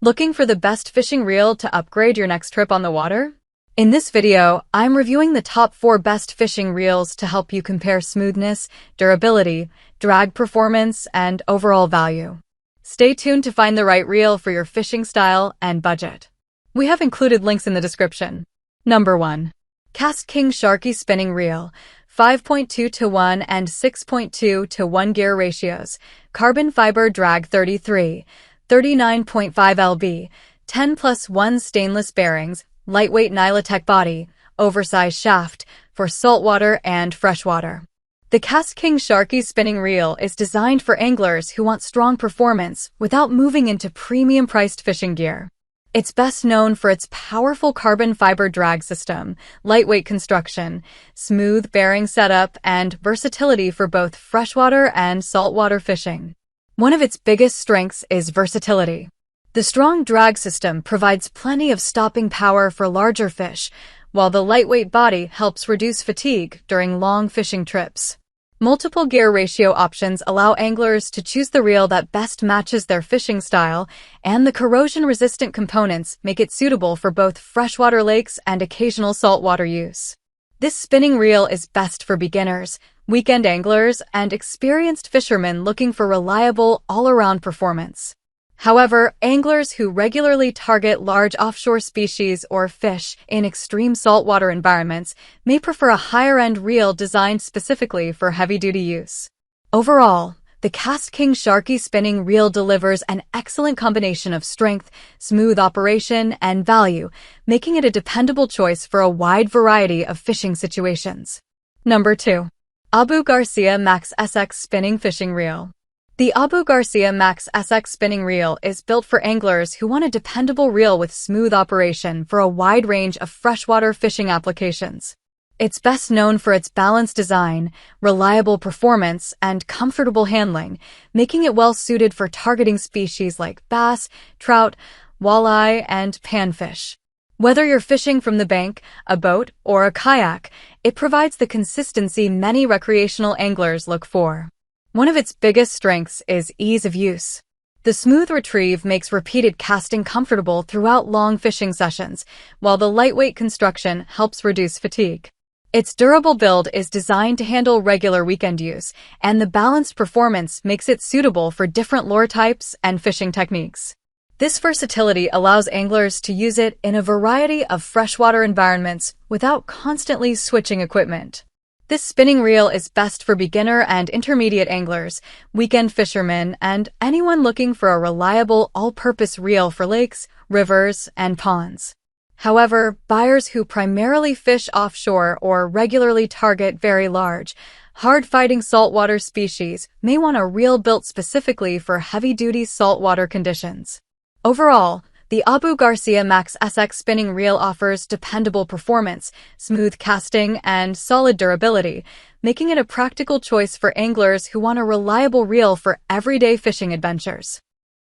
Looking for the best fishing reel to upgrade your next trip on the water? In this video, I'm reviewing the top 4 best fishing reels to help you compare smoothness, durability, drag performance, and overall value. Stay tuned to find the right reel for your fishing style and budget. We have included links in the description. Number 1. KastKing Sharky Spinning Reel, 5.2 to 1 and 6.2 to 1 gear ratios, carbon fiber drag 33, 39.5 lb, 10+1 stainless bearings, lightweight Nylotech body, oversized shaft for saltwater and freshwater. The KastKing Sharky Spinning Reel is designed for anglers who want strong performance without moving into premium-priced fishing gear. It's best known for its powerful carbon fiber drag system, lightweight construction, smooth bearing setup, and versatility for both freshwater and saltwater fishing. One of its biggest strengths is versatility. The strong drag system provides plenty of stopping power for larger fish, while the lightweight body helps reduce fatigue during long fishing trips. Multiple gear ratio options allow anglers to choose the reel that best matches their fishing style, and the corrosion-resistant components make it suitable for both freshwater lakes and occasional saltwater use. This spinning reel is best for beginners, weekend anglers, and experienced fishermen looking for reliable, all-around performance. However, anglers who regularly target large offshore species or fish in extreme saltwater environments may prefer a higher-end reel designed specifically for heavy-duty use. Overall, the KastKing Sharky Spinning Reel delivers an excellent combination of strength, smooth operation, and value, making it a dependable choice for a wide variety of fishing situations. Number 2. Abu Garcia Max SX Spinning Fishing Reel. The Abu Garcia Max SX Spinning Reel is built for anglers who want a dependable reel with smooth operation for a wide range of freshwater fishing applications. It's best known for its balanced design, reliable performance, and comfortable handling, making it well-suited for targeting species like bass, trout, walleye, and panfish. Whether you're fishing from the bank, a boat, or a kayak, it provides the consistency many recreational anglers look for. One of its biggest strengths is ease of use. The smooth retrieve makes repeated casting comfortable throughout long fishing sessions, while the lightweight construction helps reduce fatigue. Its durable build is designed to handle regular weekend use, and the balanced performance makes it suitable for different lure types and fishing techniques. This versatility allows anglers to use it in a variety of freshwater environments without constantly switching equipment. This spinning reel is best for beginner and intermediate anglers, weekend fishermen, and anyone looking for a reliable all-purpose reel for lakes, rivers, and ponds. However, buyers who primarily fish offshore or regularly target very large, hard-fighting saltwater species may want a reel built specifically for heavy-duty saltwater conditions. Overall, the Abu Garcia Max SX Spinning Reel offers dependable performance, smooth casting, and solid durability, making it a practical choice for anglers who want a reliable reel for everyday fishing adventures.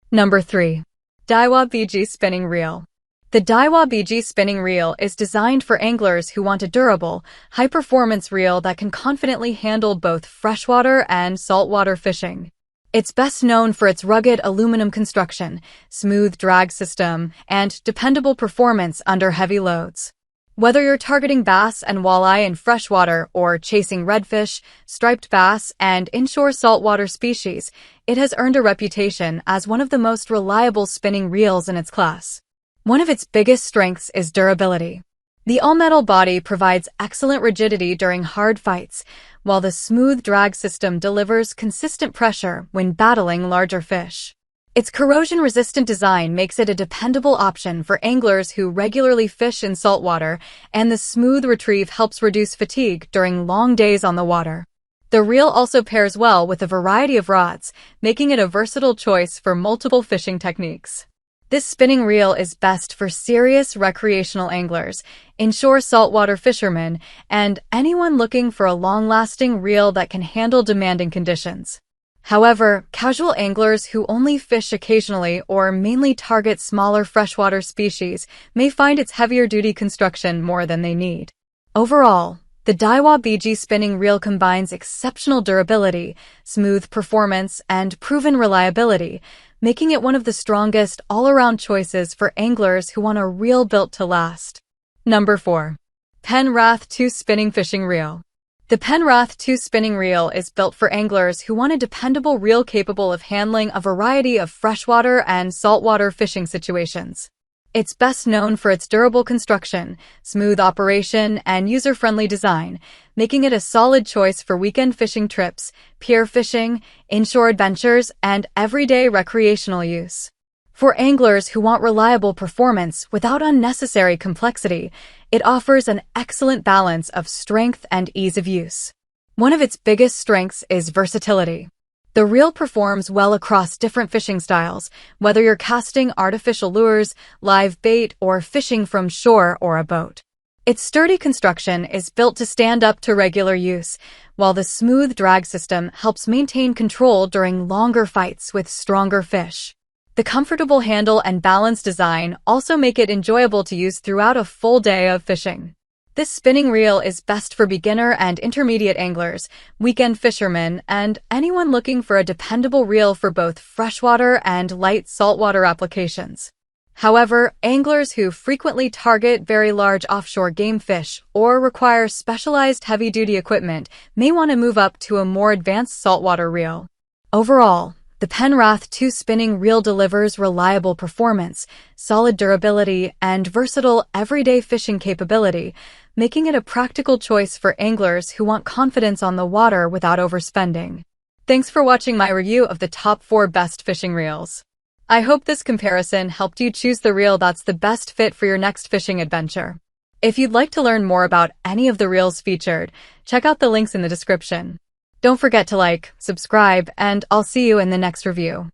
Number 3. Daiwa BG Spinning Reel. The Daiwa BG Spinning Reel is designed for anglers who want a durable, high-performance reel that can confidently handle both freshwater and saltwater fishing. It's best known for its rugged aluminum construction, smooth drag system, and dependable performance under heavy loads. Whether you're targeting bass and walleye in freshwater or chasing redfish, striped bass, and inshore saltwater species, it has earned a reputation as one of the most reliable spinning reels in its class. One of its biggest strengths is durability. The all-metal body provides excellent rigidity during hard fights, while the smooth drag system delivers consistent pressure when battling larger fish. Its corrosion-resistant design makes it a dependable option for anglers who regularly fish in saltwater, and the smooth retrieve helps reduce fatigue during long days on the water. The reel also pairs well with a variety of rods, making it a versatile choice for multiple fishing techniques. This spinning reel is best for serious recreational anglers, inshore saltwater fishermen, and anyone looking for a long-lasting reel that can handle demanding conditions. However, casual anglers who only fish occasionally or mainly target smaller freshwater species may find its heavier-duty construction more than they need. Overall, the Daiwa BG spinning reel combines exceptional durability, smooth performance, and proven reliability, making it one of the strongest all-around choices for anglers who want a reel built to last. Number 4. Penrath 2 Spinning Fishing Reel. The Penrath 2 Spinning Reel is built for anglers who want a dependable reel capable of handling a variety of freshwater and saltwater fishing situations. It's best known for its durable construction, smooth operation, and user-friendly design, making it a solid choice for weekend fishing trips, pier fishing, inshore adventures, and everyday recreational use. For anglers who want reliable performance without unnecessary complexity, it offers an excellent balance of strength and ease of use. One of its biggest strengths is versatility. The reel performs well across different fishing styles, whether you're casting artificial lures, live bait, or fishing from shore or a boat. Its sturdy construction is built to stand up to regular use, while the smooth drag system helps maintain control during longer fights with stronger fish. The comfortable handle and balanced design also make it enjoyable to use throughout a full day of fishing. This spinning reel is best for beginner and intermediate anglers, weekend fishermen, and anyone looking for a dependable reel for both freshwater and light saltwater applications. However, anglers who frequently target very large offshore game fish or require specialized heavy-duty equipment may want to move up to a more advanced saltwater reel. Overall, the Penrath 2 Spinning Reel delivers reliable performance, solid durability, and versatile everyday fishing capability, making it a practical choice for anglers who want confidence on the water without overspending. Thanks for watching my review of the top 4 best fishing reels. I hope this comparison helped you choose the reel that's the best fit for your next fishing adventure. If you'd like to learn more about any of the reels featured, check out the links in the description. Don't forget to like, subscribe, and I'll see you in the next review.